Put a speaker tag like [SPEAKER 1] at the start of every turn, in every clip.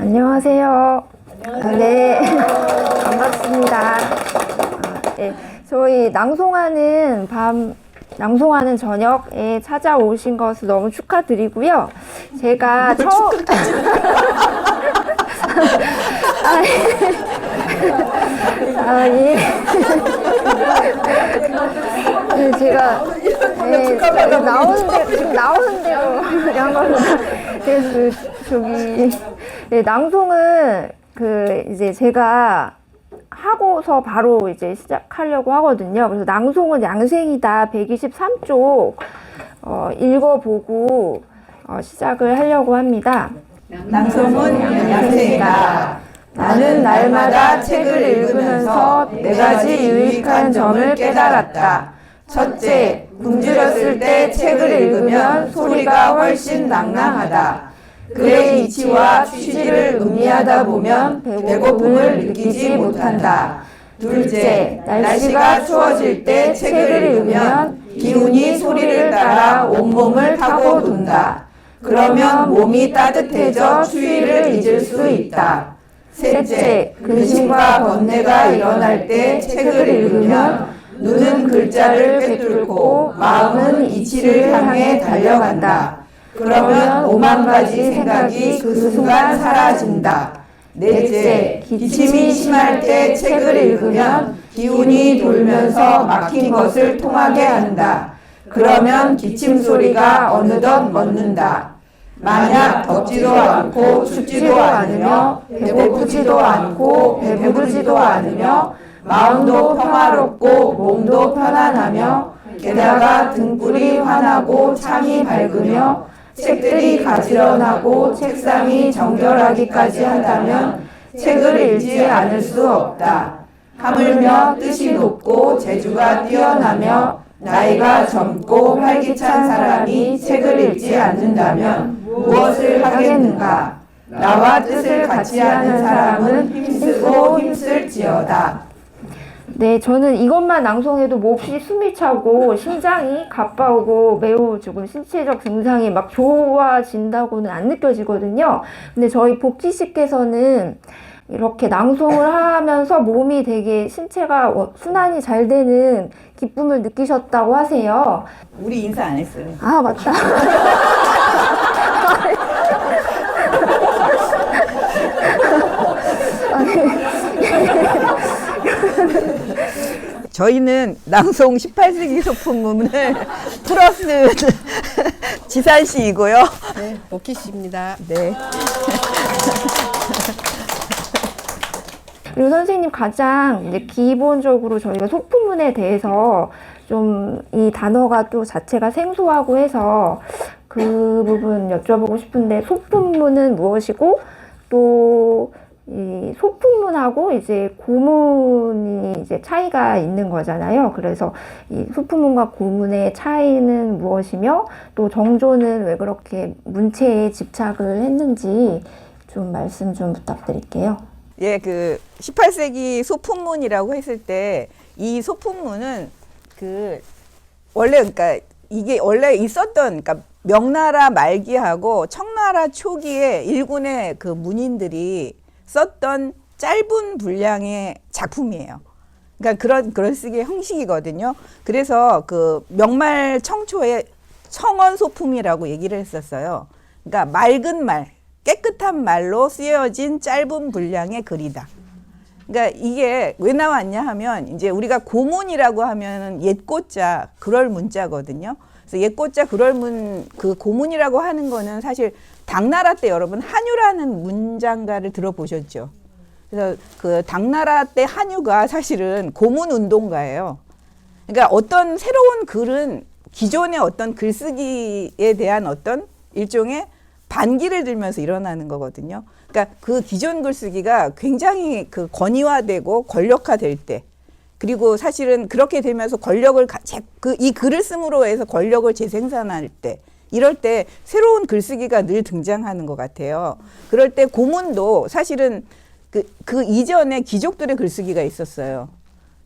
[SPEAKER 1] 안녕하세요. 네, 반갑습니다. 네, 저희 낭송하는 저녁에 찾아오신 것을 너무 축하드리고요. 제가 처음 제가 나오는 대로 한 겁니다. 그래서 낭송은 이제 제가 하고서 바로 이제 시작하려고 하거든요. 그래서 낭송은 양생이다 123쪽 읽어보고 시작을 하려고 합니다.
[SPEAKER 2] 낭송은 양생이다. 나는 날마다 책을 읽으면서 네 가지 유익한 점을 깨달았다. 첫째, 굶주렸을 때 책을 읽으면 소리가 훨씬 낭낭하다. 글의 이치와 취지를 음미하다 보면 배고픔을 느끼지 못한다. 둘째, 날씨가 추워질 때 책을 읽으면 기운이 소리를 따라 온몸을 타고 돈다. 그러면 몸이 따뜻해져 추위를 잊을 수 있다. 셋째, 근심과 번뇌가 일어날 때 책을 읽으면 눈은 글자를 꿰뚫고 마음은 이치를 향해 달려간다. 그러면 오만 가지 생각이 그 순간 사라진다. 넷째, 기침이 심할 때 책을 읽으면 기운이 돌면서 막힌 것을 통하게 한다. 그러면 기침 소리가 어느덧 멎는다. 만약 덥지도 않고 춥지도 않으며 배고프지도 않고 배부르지도 않으며 마음도 평화롭고 몸도 편안하며 게다가 등불이 환하고 창이 밝으며 책들이 가지런하고 책상이 정결하기까지 한다면 책을 읽지 않을 수 없다. 하물며 뜻이 높고 재주가 뛰어나며 나이가 젊고 활기찬 사람이 책을 읽지 않는다면 무엇을 하겠는가? 나와 뜻을 같이 하는 사람은 힘쓰고 힘쓸지어다.
[SPEAKER 1] 네, 저는 이것만 낭송해도 몹시 숨이 차고 심장이 가빠오고 매우 조금 신체적 증상이 막 좋아진다고는 안 느껴지거든요. 근데 저희 복지 씨께서는 이렇게 낭송을 하면서 몸이 되게 신체가 순환이 잘 되는 기쁨을 느끼셨다고 하세요.
[SPEAKER 2] 우리 인사 안 했어요.
[SPEAKER 1] 아, 맞다.
[SPEAKER 2] 저희는 낭송 18세기 소품문을 플러스 지산씨이고요.
[SPEAKER 3] 네, 복희 씨입니다.
[SPEAKER 2] 네.
[SPEAKER 1] 그리고 선생님 가장 이제 기본적으로 저희가 소품문에 대해서 좀 이 단어가 또 자체가 생소하고 해서 그 부분 여쭤보고 싶은데 소품문은 무엇이고 또 이 소품문하고 이제 고문이 이제 차이가 있는 거잖아요. 그래서 이 소품문과 고문의 차이는 무엇이며 또 정조는 왜 그렇게 문체에 집착을 했는지 좀 말씀 좀 부탁드릴게요.
[SPEAKER 2] 예, 그 18세기 소품문이라고 했을 때 이 소품문은 그러니까 이게 원래 있었던 그러니까 명나라 말기하고 청나라 초기에 일군의 그 문인들이 썼던 짧은 분량의 작품이에요. 그러니까 그런 식의 형식이거든요. 그래서 그 명말 청초에 청원 소품이라고 얘기를 했었어요. 그러니까 맑은 말, 깨끗한 말로 쓰여진 짧은 분량의 글이다. 그러니까 이게 왜 나왔냐 하면 이제 우리가 고문이라고 하면은 옛고자 그럴 문자거든요. 그래서 옛고자 그럴문 그 고문이라고 하는 거는 사실 당나라 때 여러분 한유라는 문장가를 들어보셨죠? 그래서 그 당나라 때 한유가 사실은 고문 운동가예요. 그러니까 어떤 새로운 글은 기존의 어떤 글쓰기에 대한 어떤 일종의 반기를 들면서 일어나는 거거든요. 그러니까 그 기존 글쓰기가 굉장히 그 권위화되고 권력화될 때, 그리고 사실은 그렇게 되면서 권력을 이 글을 씀으로 해서 권력을 재생산할 때, 이럴 때 새로운 글쓰기가 늘 등장하는 것 같아요. 그럴 때 고문도 사실은 그 이전에 귀족들의 글쓰기가 있었어요.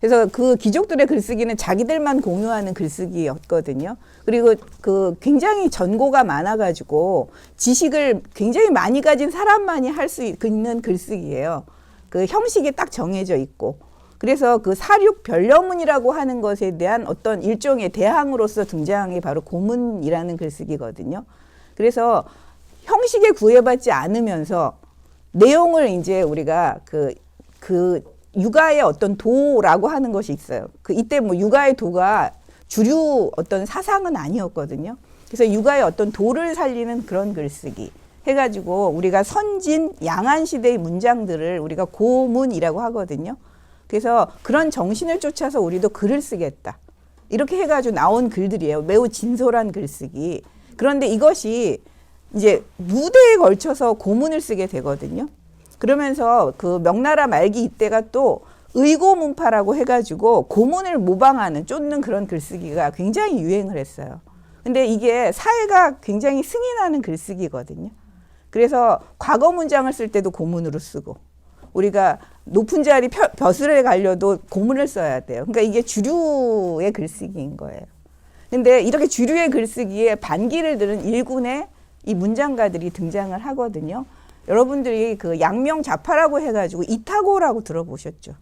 [SPEAKER 2] 그래서 그 귀족들의 글쓰기는 자기들만 공유하는 글쓰기였거든요. 그리고 그 굉장히 전고가 많아가지고 지식을 굉장히 많이 가진 사람만이 할 수 있는 글쓰기예요. 그 형식이 딱 정해져 있고. 그래서 그 사륙 변려문이라고 하는 것에 대한 어떤 일종의 대항으로서 등장한 게 바로 고문이라는 글쓰기거든요. 그래서 형식에 구애받지 않으면서 내용을 이제 우리가 그 육아의 어떤 도라고 하는 것이 있어요. 이때 뭐 육아의 도가 주류 어떤 사상은 아니었거든요. 그래서 육아의 어떤 도를 살리는 그런 글쓰기 해가지고 우리가 선진 양안 시대의 문장들을 우리가 고문이라고 하거든요. 그래서 그런 정신을 쫓아서 우리도 글을 쓰겠다. 이렇게 해가지고 나온 글들이에요. 매우 진솔한 글쓰기. 그런데 이것이 이제 무대에 걸쳐서 고문을 쓰게 되거든요. 그러면서 그 명나라 말기 이때가 또 의고문파라고 해가지고 고문을 모방하는 쫓는 그런 글쓰기가 굉장히 유행을 했어요. 근데 이게 사회가 굉장히 승인하는 글쓰기거든요. 그래서 과거 문장을 쓸 때도 고문으로 쓰고 우리가 높은 자리 벼슬에 가려도 고문을 써야 돼요. 그러니까 이게 주류의 글쓰기인 거예요. 근데 이렇게 주류의 글쓰기에 반기를 들은 일군의 이 문장가들이 등장을 하거든요. 여러분들이 그 양명자파라고 해가지고 이타고라고 들어보셨죠?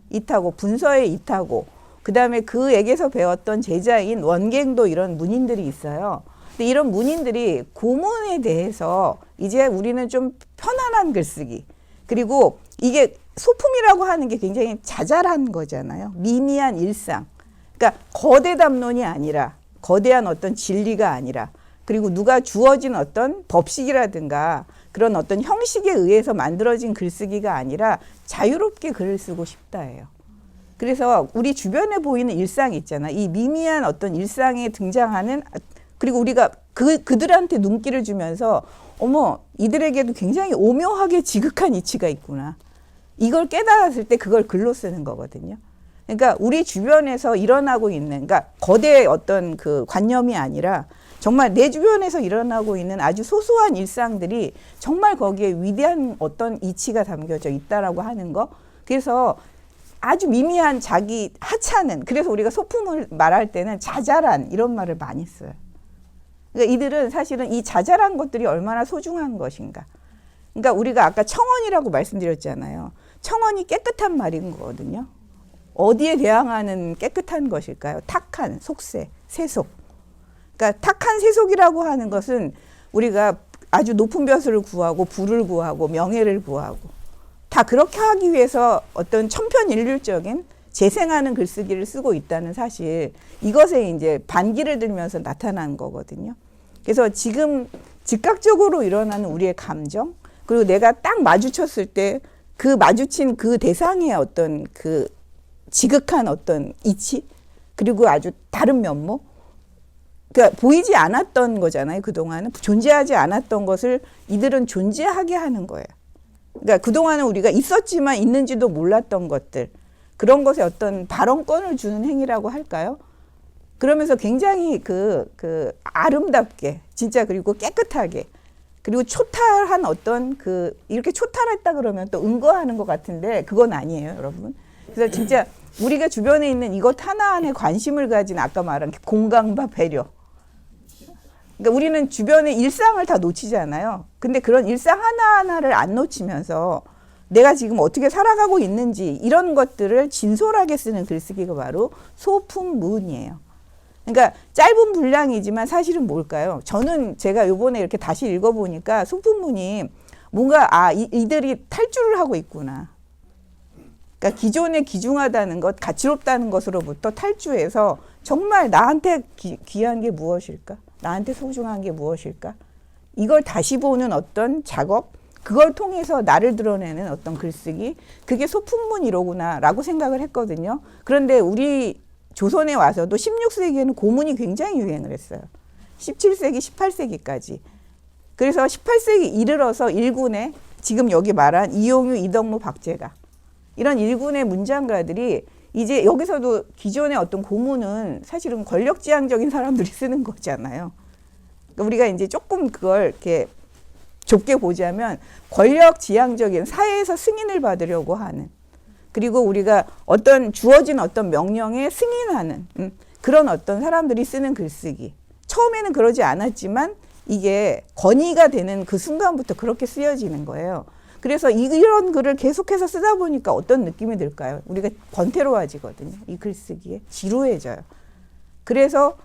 [SPEAKER 2] 이타고, 분서의 이타고, 그 다음에 그에게서 배웠던 제자인 원갱도 이런 문인들이 있어요. 근데 이런 문인들이 고문에 대해서 이제 우리는 좀 편안한 글쓰기, 그리고 이게 소품이라고 하는 게 굉장히 자잘한 거잖아요. 미미한 일상. 그러니까 거대 담론이 아니라, 거대한 어떤 진리가 아니라, 그리고 누가 주어진 어떤 법칙이라든가 그런 어떤 형식에 의해서 만들어진 글쓰기가 아니라 자유롭게 글을 쓰고 싶다예요. 그래서 우리 주변에 보이는 일상이 있잖아. 이 미미한 어떤 일상에 등장하는, 그리고 우리가 그들한테 눈길을 주면서 어머, 이들에게도 굉장히 오묘하게 지극한 이치가 있구나. 이걸 깨달았을 때 그걸 글로 쓰는 거거든요. 그러니까 우리 주변에서 일어나고 있는, 그러니까 거대의 어떤 그 관념이 아니라 정말 내 주변에서 일어나고 있는 아주 소소한 일상들이 정말 거기에 위대한 어떤 이치가 담겨져 있다라고 하는 거. 그래서 아주 미미한 자기 하찮은, 그래서 우리가 소품을 말할 때는 자잘한 이런 말을 많이 써요. 그러니까 이들은 사실은 이 자잘한 것들이 얼마나 소중한 것인가. 그러니까 우리가 아까 청원이라고 말씀드렸잖아요. 청원이 깨끗한 말인 거거든요. 어디에 대항하는 깨끗한 것일까요? 탁한, 속세, 세속. 그러니까 탁한 세속이라고 하는 것은 우리가 아주 높은 벼슬을 구하고 부를 구하고 명예를 구하고 다 그렇게 하기 위해서 어떤 천편일률적인 재생하는 글쓰기를 쓰고 있다는 사실, 이것에 이제 반기를 들면서 나타난 거거든요. 그래서 지금 즉각적으로 일어나는 우리의 감정, 그리고 내가 딱 마주쳤을 때 그 마주친 그 대상의 어떤 그 지극한 어떤 이치, 그리고 아주 다른 면모, 그러니까 보이지 않았던 거잖아요. 그동안은 존재하지 않았던 것을 이들은 존재하게 하는 거예요. 그러니까 그동안은 우리가 있었지만 있는지도 몰랐던 것들, 그런 것에 어떤 발언권을 주는 행위라고 할까요? 그러면서 굉장히 아름답게, 진짜, 그리고 깨끗하게, 그리고 초탈한 어떤 이렇게 초탈했다 그러면 또 은거하는 것 같은데 그건 아니에요, 여러분. 그래서 진짜 우리가 주변에 있는 이것 하나하나에 관심을 가진, 아까 말한 공감과 배려. 그러니까 우리는 주변의 일상을 다 놓치잖아요. 근데 그런 일상 하나하나를 안 놓치면서 내가 지금 어떻게 살아가고 있는지 이런 것들을 진솔하게 쓰는 글쓰기가 바로 소품문이에요. 그러니까 짧은 분량이지만 사실은 뭘까요? 저는 제가 요번에 이렇게 다시 읽어보니까 소품문이 뭔가 이들이 탈주를 하고 있구나. 그러니까 기존에 귀중하다는 것, 가치롭다는 것으로부터 탈주해서 정말 나한테 귀한 게 무엇일까? 나한테 소중한 게 무엇일까? 이걸 다시 보는 어떤 작업, 그걸 통해서 나를 드러내는 어떤 글쓰기, 그게 소품문이로구나 라고 생각을 했거든요. 그런데 우리 조선에 와서도 16세기에는 고문이 굉장히 유행을 했어요. 17세기, 18세기까지. 그래서 18세기 이르러서 일군의, 지금 여기 말한 이용유, 이덕무, 박제가, 이런 일군의 문장가들이 이제 여기서도 기존의 어떤 고문은 사실은 권력지향적인 사람들이 쓰는 거잖아요. 그러니까 우리가 이제 조금 그걸 이렇게 좁게 보자면 권력지향적인 사회에서 승인을 받으려고 하는 그리고 우리가 주어진 어떤 명령에 승인하는 그런 어떤 사람들이 쓰는 글쓰기. 처음에는 그러지 않았지만 이게 건의가 되는 그 순간부터 그렇게 쓰여지는 거예요. 그래서 이런 글을 계속해서 쓰다 보니까 어떤 느낌이 들까요? 우리가 번태로워지거든요. 이 글쓰기에 지루해져요. 그래서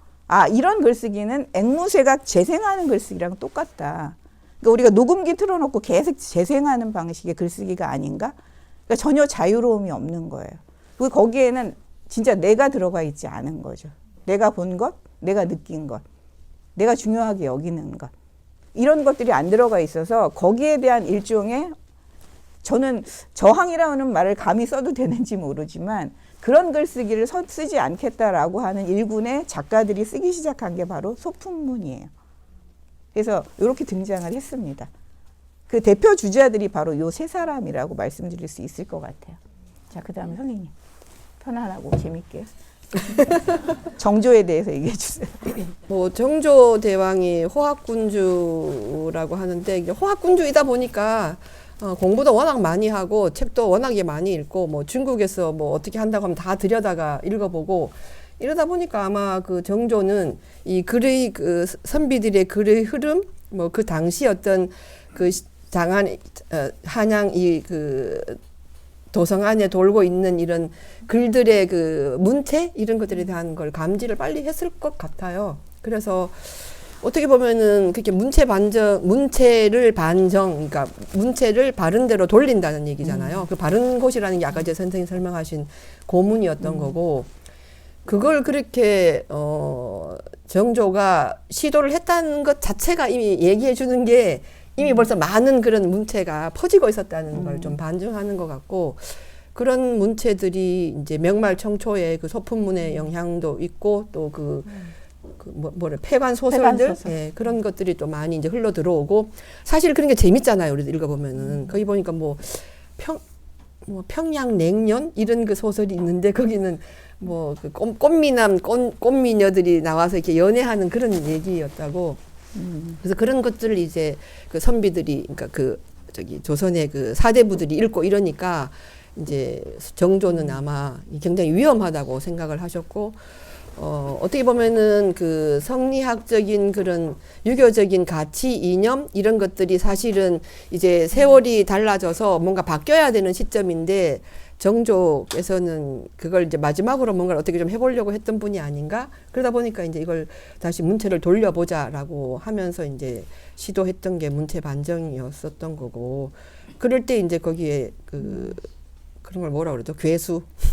[SPEAKER 2] 이런 글쓰기는 앵무새가 재생하는 글쓰기랑 똑같다. 그러니까 우리가 녹음기 틀어놓고 계속 재생하는 방식의 글쓰기가 아닌가? 그러니까 전혀 자유로움이 없는 거예요. 그리고 거기에는 진짜 내가 들어가 있지 않은 거죠. 내가 본 것, 내가 느낀 것, 내가 중요하게 여기는 것. 이런 것들이 안 들어가 있어서 거기에 대한 일종의 저는 저항이라는 말을 감히 써도 되는지 모르지만 그런 글쓰기를 쓰지 않겠다라고 하는 일군의 작가들이 쓰기 시작한 게 바로 소풍문이에요. 그래서 이렇게 등장을 했습니다. 그 대표 주자들이 바로 요 세 사람이라고 말씀드릴 수 있을 것 같아요. 자, 그 다음에 선생님 편안하고 재밌게 정조에 대해서 얘기해 주세요.
[SPEAKER 3] 뭐 정조 대왕이 호학군주라고 하는데 이게 호학군주이다 보니까 공부도 워낙 많이 하고 책도 워낙에 많이 읽고 뭐 중국에서 뭐 어떻게 한다고 하면 다 들여다가 읽어보고 이러다 보니까 아마 그 정조는 이 글의 그 선비들의 글의 흐름 뭐 그 당시 어떤 그 장안 한양 이 그 도성 안에 돌고 있는 이런 글들의 그 문체 이런 것들에 대한 걸 감지를 빨리 했을 것 같아요. 그래서 어떻게 보면은 그렇게 문체를 반정, 그러니까 문체를 바른 대로 돌린다는 얘기잖아요. 그 바른 곳이라는 게 아까 제 선생님 설명하신 고문이었던 거고, 그걸 그렇게 정조가 시도를 했다는 것 자체가 이미 얘기해 주는 게 이미 벌써 많은 그런 문체가 퍼지고 있었다는 걸 좀 반증하는 것 같고, 그런 문체들이 이제 명말 청초의 그 소품문의 영향도 있고 또 폐관 소설들 예, 그런 것들이 또 많이 이제 흘러 들어오고 사실 그런 게 재밌잖아요. 우리 읽어보면은 거기 보니까 평양 냉년 이런 그 소설이 있는데 거기는 뭐 그 꽃미남 꽃미녀들이 나와서 이렇게 연애하는 그런 얘기였다고. 그래서 그런 것들을 이제 그 선비들이 그러니까 조선의 그 사대부들이 읽고 이러니까 이제 정조는 아마 굉장히 위험하다고 생각을 하셨고. 어떻게 보면은 그 성리학적인 그런 유교적인 가치, 이념 이런 것들이 사실은 이제 세월이 달라져서 뭔가 바뀌어야 되는 시점인데 정조께서는 그걸 이제 마지막으로 뭔가를 어떻게 좀 해보려고 했던 분이 아닌가? 그러다 보니까 이제 이걸 다시 문체를 돌려보자라고 하면서 이제 시도했던 게 문체 반정이었었던 거고, 그럴 때 이제 거기에 그런 걸 뭐라 그러죠?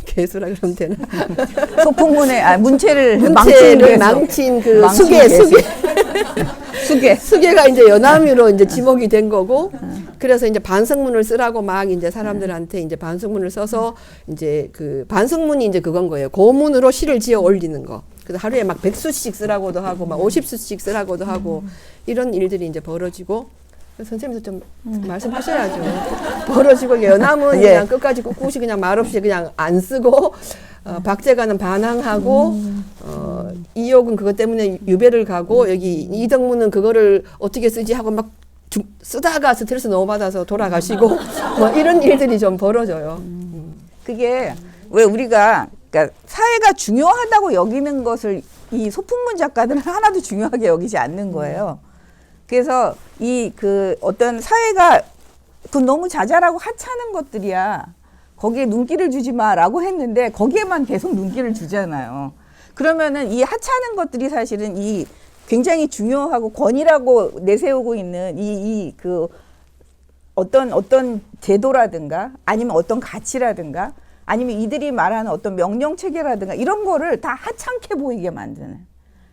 [SPEAKER 3] 괴수라 그러면 되나?
[SPEAKER 2] 소풍문의 문체를
[SPEAKER 3] 망친 수계가 이제 연암으로 이제 지목이 된 거고, 그래서 이제 반성문을 쓰라고 막 이제 사람들한테 이제 반성문을 써서 이제 그 반성문이 이제 그건 거예요. 고문으로 시를 지어 올리는 거. 그래서 하루에 막 100수씩 쓰라고도 하고 막 50수씩 쓰라고도 하고 이런 일들이 이제 벌어지고. 선생님도 좀 말씀하셔야죠. 벌어지고 연암은 그냥 끝까지 꿋꿋이 그냥 말없이 그냥 안 쓰고 박제가는 반항하고 이욕은 그것 때문에 유배를 가고 여기 이덕무는 그거를 어떻게 쓰지 하고 막 쓰다가 스트레스 너무 받아서 돌아가시고 뭐 이런 일들이 좀 벌어져요.
[SPEAKER 2] 그게 왜 우리가 그러니까 사회가 중요하다고 여기는 것을 이 소풍문 작가들은 하나도 중요하게 여기지 않는 거예요. 그래서 어떤 사회가 너무 자잘하고 하찮은 것들이야. 거기에 눈길을 주지 마라고 했는데 거기에만 계속 눈길을 주잖아요. 그러면은 이 하찮은 것들이 사실은 이 굉장히 중요하고 권위라고 내세우고 있는 어떤 제도라든가 아니면 어떤 가치라든가 아니면 이들이 말하는 어떤 명령 체계라든가 이런 거를 다 하찮게 보이게 만드는.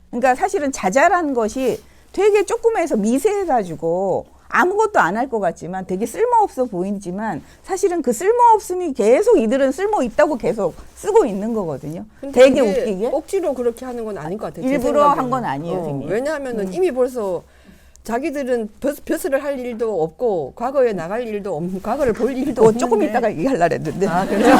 [SPEAKER 2] 그러니까 사실은 자잘한 것이 되게 조그매서 미세해가지고 아무것도 안 할 것 같지만 되게 쓸모없어 보이지만 사실은 그 쓸모없음이 계속 이들은 쓸모있다고 계속 쓰고 있는 거거든요. 되게 웃기게.
[SPEAKER 3] 억지로 그렇게 하는 건 아닌 것 같아요.
[SPEAKER 2] 일부러 한 건 아니에요. 선생님.
[SPEAKER 3] 왜냐하면 이미 벌써 자기들은 벼슬을 할 일도 없고 과거에 나갈 일도 없고 과거를 볼 일도 없는데.
[SPEAKER 2] 조금 있다가 얘기하려고 했는데.
[SPEAKER 3] 아, 그래요?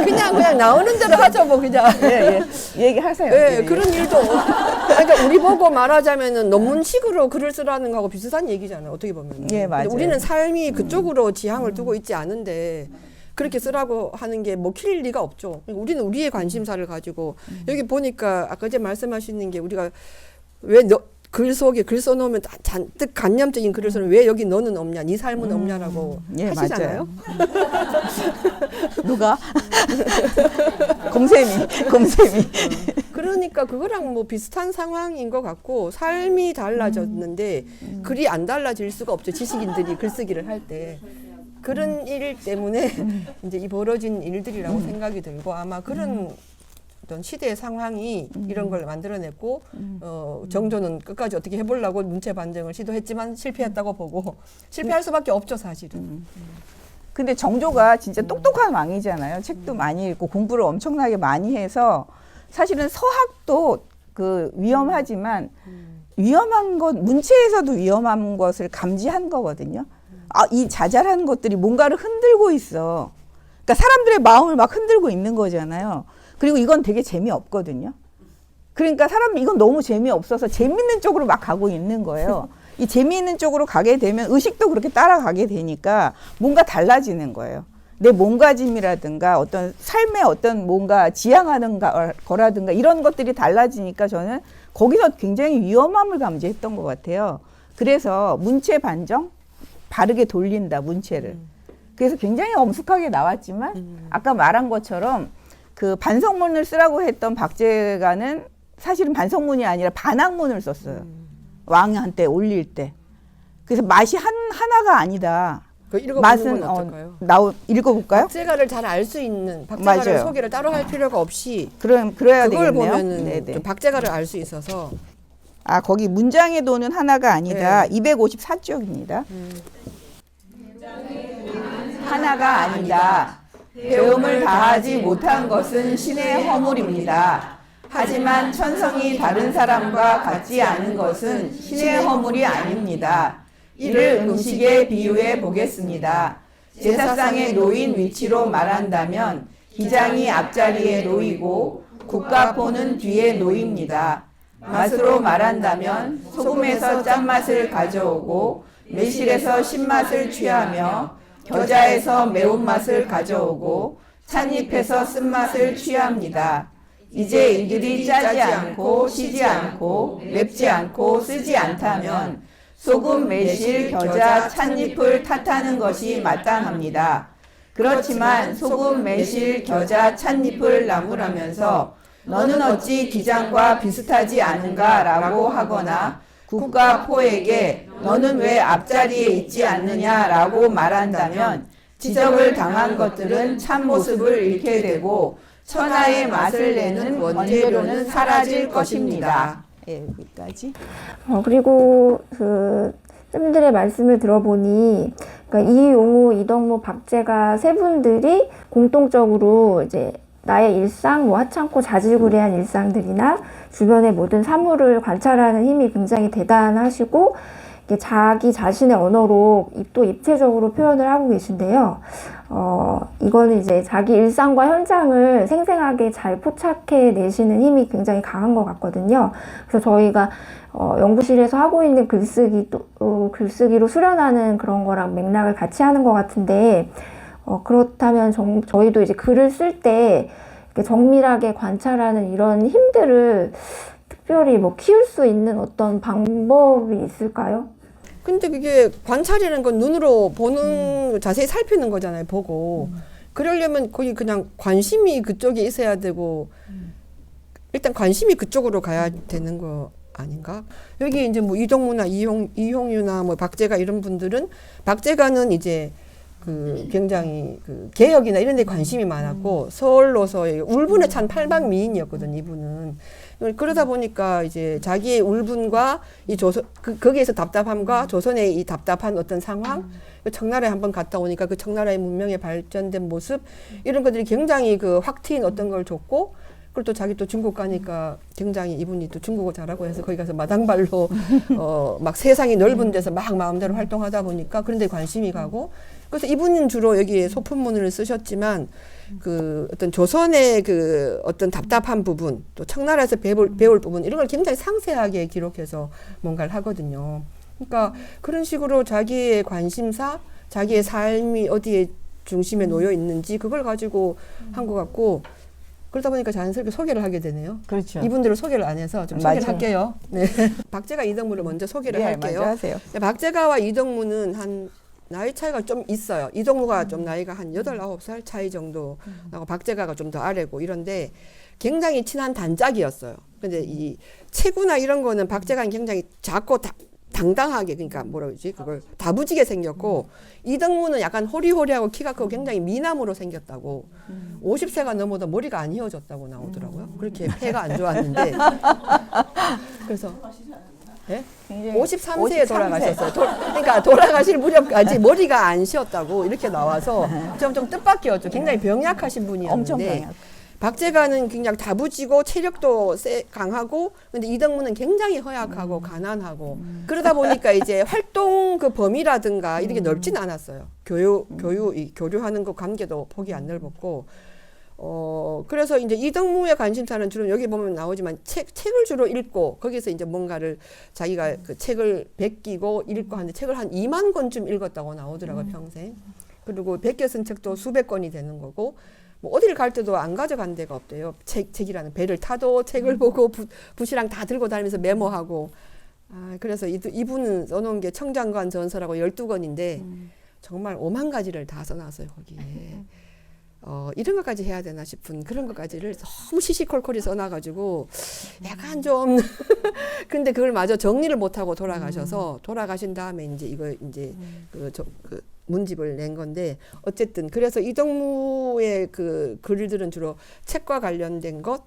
[SPEAKER 3] 그냥 나오는 대로 하죠 뭐 그냥.
[SPEAKER 2] 예, 예. 얘기하세요.
[SPEAKER 3] 예,
[SPEAKER 2] 예,
[SPEAKER 3] 그런 일도 그러니까 우리 보고 말하자면은 논문식으로 글을 쓰라는 거하고 비슷한 얘기잖아요. 어떻게 보면.
[SPEAKER 2] 예, 맞아요.
[SPEAKER 3] 우리는 삶이 그쪽으로 지향을 두고 있지 않은데 그렇게 쓰라고 하는 게 먹힐 리가 없죠. 우리는 우리의 관심사를 가지고 여기 보니까 아까 전에 말씀하시는 게 우리가 왜 글 속에 글 써놓으면 잔뜩 관념적인 글을 써놓으면 왜 여기 너는 없냐, 네 삶은 없냐라고
[SPEAKER 2] 예,
[SPEAKER 3] 하시잖아요.
[SPEAKER 2] 누가? 곰쌤이.
[SPEAKER 3] 그러니까 그거랑 뭐 비슷한 상황인 것 같고 삶이 달라졌는데 글이 안 달라질 수가 없죠. 지식인들이 글쓰기를 할 때. 그런 일 때문에 이제 이 벌어진 일들이라고 생각이 들고 아마 그런 어떤 시대의 상황이 이런 걸 만들어냈고 정조는 끝까지 어떻게 해보려고 문체 반정을 시도했지만 실패했다고 보고 실패할 수밖에 없죠 사실은.
[SPEAKER 2] 근데 정조가 진짜 똑똑한 왕이잖아요. 책도 많이 읽고 공부를 엄청나게 많이 해서 사실은 서학도 그 위험하지만 위험한 것, 문체에서도 위험한 것을 감지한 거거든요. 아, 이 자잘한 것들이 뭔가를 흔들고 있어. 그러니까 사람들의 마음을 막 흔들고 있는 거잖아요. 그리고 이건 되게 재미없거든요. 그러니까 사람이 이건 너무 재미없어서 재밌는 쪽으로 막 가고 있는 거예요. 이 재미있는 쪽으로 가게 되면 의식도 그렇게 따라가게 되니까 뭔가 달라지는 거예요. 내 몸가짐이라든가 어떤 삶의 어떤 뭔가 지향하는 거라든가 이런 것들이 달라지니까 저는 거기서 굉장히 위험함을 감지했던 것 같아요. 그래서 문체 반정, 바르게 돌린다, 문체를. 그래서 굉장히 엄숙하게 나왔지만 아까 말한 것처럼 그 반성문을 쓰라고 했던 박제가는 사실은 반성문이 아니라 반항문을 썼어요. 왕한테 올릴 때. 그래서 맛이 하나가 아니다.
[SPEAKER 3] 그 읽어보는 건 어떨까요?
[SPEAKER 2] 읽어볼까요?
[SPEAKER 3] 박제가를 잘 알 수 있는 박제가를
[SPEAKER 2] 맞아요.
[SPEAKER 3] 소개를 따로 할 필요가 없이
[SPEAKER 2] 그래야
[SPEAKER 3] 그걸
[SPEAKER 2] 되겠네요.
[SPEAKER 3] 보면은
[SPEAKER 2] 네네.
[SPEAKER 3] 좀 박제가를 알 수 있어서
[SPEAKER 2] 아, 거기 문장의 도는 하나가 아니다.
[SPEAKER 3] 네.
[SPEAKER 2] 254쪽입니다. 하나가 아니다. 배움을 다하지 못한 것은 신의 허물입니다. 하지만 천성이 다른 사람과 같지 않은 것은 신의 허물이 아닙니다. 이를 음식에 비유해 보겠습니다. 제사상에 놓인 위치로 말한다면 기장이 앞자리에 놓이고 국가포는 뒤에 놓입니다. 맛으로 말한다면 소금에서 짠맛을 가져오고 매실에서 신맛을 취하며 겨자에서 매운맛을 가져오고 찻잎에서 쓴맛을 취합니다. 이제 이들이 짜지 않고 시지 않고 맵지 않고 쓰지 않다면 소금, 매실, 겨자, 찻잎을 탓하는 것이 마땅합니다. 그렇지만 소금, 매실, 겨자, 찻잎을 나무라면서 너는 어찌 기장과 비슷하지 않은가 라고 하거나 국가포에게 너는 왜 앞자리에 있지 않느냐라고 말한다면 지적을 당한 것들은 참모습을 잃게 되고 천하의 맛을 내는 원재료는 사라질 것입니다. 예, 여기까지.
[SPEAKER 1] 그리고 그 쌤들의 말씀을 들어보니 그러니까 이용우, 이덕무, 박제가 세 분들이 공통적으로 이제 나의 일상, 뭐 하찮고 자질구레한 일상들이나 주변의 모든 사물을 관찰하는 힘이 굉장히 대단하시고 자기 자신의 언어로 또 입체적으로 표현을 하고 계신데요. 이거는 이제 자기 일상과 현장을 생생하게 잘 포착해 내시는 힘이 굉장히 강한 것 같거든요. 그래서 저희가 연구실에서 하고 있는 글쓰기로 수련하는 그런 거랑 맥락을 같이 하는 것 같은데, 그렇다면 저희도 이제 글을 쓸 때 정밀하게 관찰하는 이런 힘들을 특별히 뭐 키울 수 있는 어떤 방법이 있을까요?
[SPEAKER 3] 근데 그게 관찰이라는 건 눈으로 보는 자세히 살피는 거잖아요. 보고 그러려면 거기 그냥 관심이 그쪽에 있어야 되고 일단 관심이 그쪽으로 가야 되는 거 아닌가? 여기 이제 뭐 이동무나 이홍유나 뭐 박제가 이런 분들은 박제가는 이제 그 굉장히 그 개혁이나 이런 데 관심이 많았고 서울로서의 울분에 찬 팔방미인이었거든 이분은. 그러다 보니까 이제 자기의 울분과 이 조선 거기에서 답답함과 조선의 이 답답한 어떤 상황, 청나라에 한번 갔다 오니까 그 청나라의 문명의 발전된 모습 이런 것들이 굉장히 그 확 트인 어떤 걸 줬고, 그리고 또 자기 또 중국 가니까 굉장히 이분이 또 중국어 잘하고 해서 거기 가서 마당발로 막 세상이 넓은 데서 막 마음대로 활동하다 보니까 그런 데 관심이 가고, 그래서 이분은 주로 여기에 소품문을 쓰셨지만 그 어떤 조선의 그 어떤 답답한 부분, 또 청나라에서 배울 부분 이런 걸 굉장히 상세하게 기록해서 뭔가를 하거든요. 그러니까 그런 식으로 자기의 관심사, 자기의 삶이 어디에 중심에 놓여 있는지 그걸 가지고 한 것 같고, 그러다 보니까 자연스럽게 소개를 하게 되네요.
[SPEAKER 2] 그렇죠.
[SPEAKER 3] 이분들을 소개를 안 해서 좀 소개를
[SPEAKER 2] 맞아요.
[SPEAKER 3] 할게요. 네. 박제가 이덕무를 먼저 소개를 할게요.
[SPEAKER 2] 먼저 하세요.
[SPEAKER 3] 박제가와 이덕무는 한 나이 차이가 좀 있어요. 이덕무가 좀 나이가 한 8, 9살 차이 정도 나고 박제가가 좀 더 아래고 이런데 굉장히 친한 단짝이었어요. 근데 이 체구나 이런 거는 박제가는 굉장히 작고 당당하게, 그러니까 뭐라 그러지? 그걸 다부지게 생겼고, 이덕무는 약간 호리호리하고 키가 크고 굉장히 미남으로 생겼다고. 50세가 넘어도 머리가 안 휘어졌다고 나오더라고요. 그렇게 폐가 안 좋았는데. 그래서 네? 53세에 돌아가셨어요. 그러니까 돌아가실 무렵까지 머리가 안 쉬었다고 이렇게 나와서 좀 뜻밖이었죠. 굉장히 병약하신 분이었는데.
[SPEAKER 2] 엄청 병약.
[SPEAKER 3] 박제가는 굉장히 다부지고 체력도 강하고, 근데 이덕무는 굉장히 허약하고 가난하고, 그러다 보니까 이제 활동 그 범위라든가 이렇게 넓진 않았어요. 교류하는 그 관계도 폭이 안 넓었고, 그래서 이제 이덕무의 관심사는 주로 여기 보면 나오지만 책을 주로 읽고, 거기서 이제 뭔가를 자기가 그 책을 베끼고 읽고 하는데 책을 한 2만 권쯤 읽었다고 나오더라고요, 평생. 그리고 베껴 쓴 책도 수백 권이 되는 거고, 뭐 어디를 갈 때도 안 가져간 데가 없대요. 책이라는 배를 타도 책을 보고 붓이랑 다 들고 다니면서 메모하고. 그래서 이분은 써놓은 게 청장관 전서라고 12권인데 정말 5만 가지를 다 써놨어요, 거기에. 이런 것까지 해야 되나 싶은 그런 것까지를 너무 시시콜콜이 써놔가지고 약간 좀 근데 그걸 마저 정리를 못하고 돌아가신 다음에 이제 이거 이제 그 문집을 낸 건데, 어쨌든 그래서 이덕무의 그 글들은 주로 책과 관련된 것,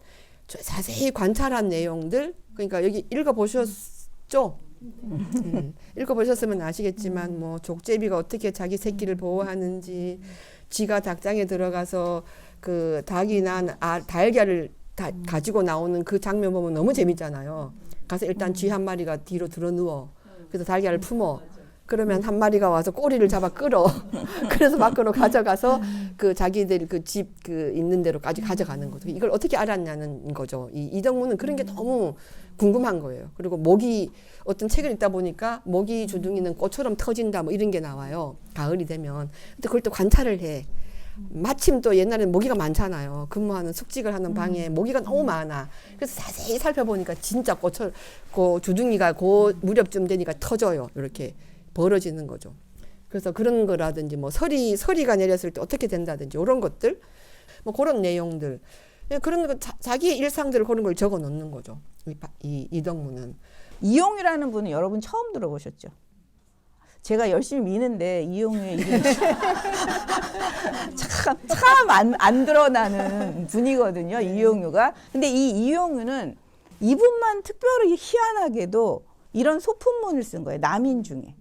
[SPEAKER 3] 자세히 관찰한 내용들, 그러니까 여기 읽어보셨죠? 읽어보셨으면 아시겠지만 뭐 족제비가 어떻게 자기 새끼를 보호하는지, 쥐가 닭장에 들어가서 그 닭이 난 달걀을 가지고 나오는 그 장면 보면 너무 재밌잖아요. 가서 일단 쥐 한 마리가 뒤로 들어 누워, 그래서 달걀을 품어, 그러면 한 마리가 와서 꼬리를 잡아 끌어. 그래서 밖으로 가져가서 그 자기들 그 집 그 있는 데로까지 가져가는 거죠. 이걸 어떻게 알았냐는 거죠. 이덕무는 그런 게 너무 궁금한 거예요. 그리고 어떤 책을 읽다 보니까 모기 주둥이는 꽃처럼 터진다 뭐 이런 게 나와요. 가을이 되면. 근데 그걸 또 관찰을 해. 마침 또 옛날에는 모기가 많잖아요. 근무하는 숙직을 하는 방에 모기가 너무 많아. 그래서 자세히 살펴보니까 진짜 그 주둥이가 그 무렵쯤 되니까 터져요. 이렇게 벌어지는 거죠. 그래서 그런 거라든지 뭐 서리가 내렸을 때 어떻게 된다든지 이런 것들, 뭐 그런 내용들, 그런 거 자기의 일상들을 그런 걸 적어 놓는 거죠. 이덕무는.
[SPEAKER 2] 이용유라는 분은 여러분 처음 들어보셨죠? 제가 열심히 미는데 이용유의 이름이 참 안 드러나는 분이거든요, 이용유가. 근데 이 이용유는 이분만 특별히 희한하게도 이런 소품문을 쓴 거예요, 남인 중에.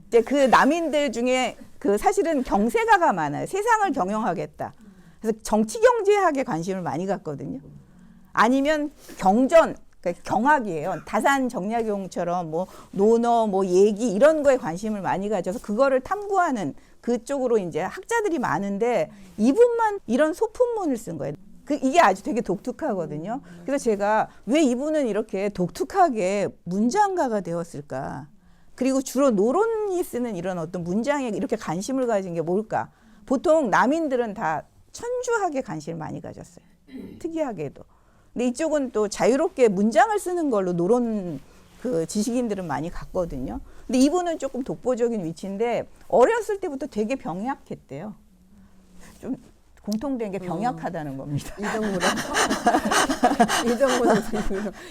[SPEAKER 2] 이제 그 남인들 중에 그 사실은 경세가가 많아요. 세상을 경영하겠다. 그래서 정치 경제학에 관심을 많이 갖거든요. 아니면 경전, 그러니까 경학이에요. 다산 정약용처럼 뭐 논어, 뭐 얘기 이런 거에 관심을 많이 가져서 그거를 탐구하는 그쪽으로 이제 학자들이 많은데 이분만 이런 소품문을 쓴 거예요. 이게 아주 되게 독특하거든요. 그래서 제가 왜 이분은 이렇게 독특하게 문장가가 되었을까? 그리고 주로 노론이 쓰는 이런 어떤 문장에 이렇게 관심을 가진 게 뭘까? 보통 남인들은 다 천주학에 관심을 많이 가졌어요. 특이하게도. 근데 이쪽은 또 자유롭게 문장을 쓰는 걸로 노론 그 지식인들은 많이 갔거든요. 근데 이분은 조금 독보적인 위치인데 어렸을 때부터 되게 병약했대요. 좀 공통된 게 병약하다는 겁니다.
[SPEAKER 3] 이덕무는